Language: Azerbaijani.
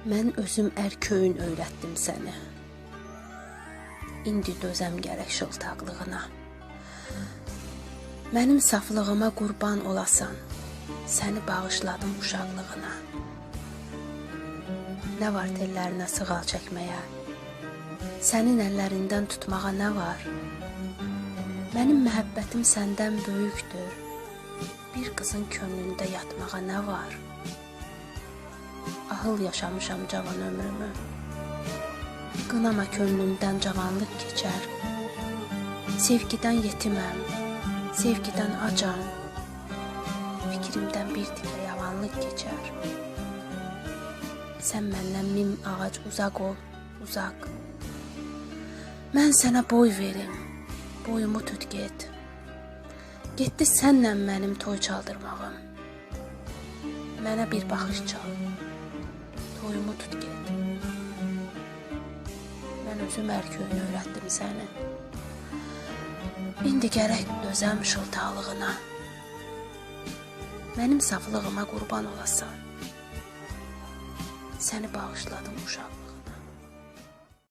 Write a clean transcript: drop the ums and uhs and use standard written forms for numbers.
Mən özüm ərköyün öyrətdim səni. İndi dözəm gərək şıltaqlığına. Mənim saflığıma qurban olasan, səni bağışladım uşaqlığına. Nə var tellərinə sığal çəkməyə, sənin əllərindən tutmağa nə var? Mənim məhəbbətim səndən böyükdür, bir qızın könlündə yatmağa nə var? Ahıl yaşamışam cavan ömrümü, qınama könlümdən cavanlıq keçər. Sevgidən yetiməm, sevgidən acam, fikrimdən bir tikə yavanlıq keçər. Sən məndən min ağac uzaq ol, uzaq. Mən sənə boy verim, boyumu tut get. Getdi sənlə mənim toy çaldırmağım. Mənə bir baxış çal, toyumu tut get. Mən özüm ərköyün öyrətdim səni. İndi gərək dözəm şıltaqlığına. Mənim saflığıma qurban olasan, səni bağışladım uşaq.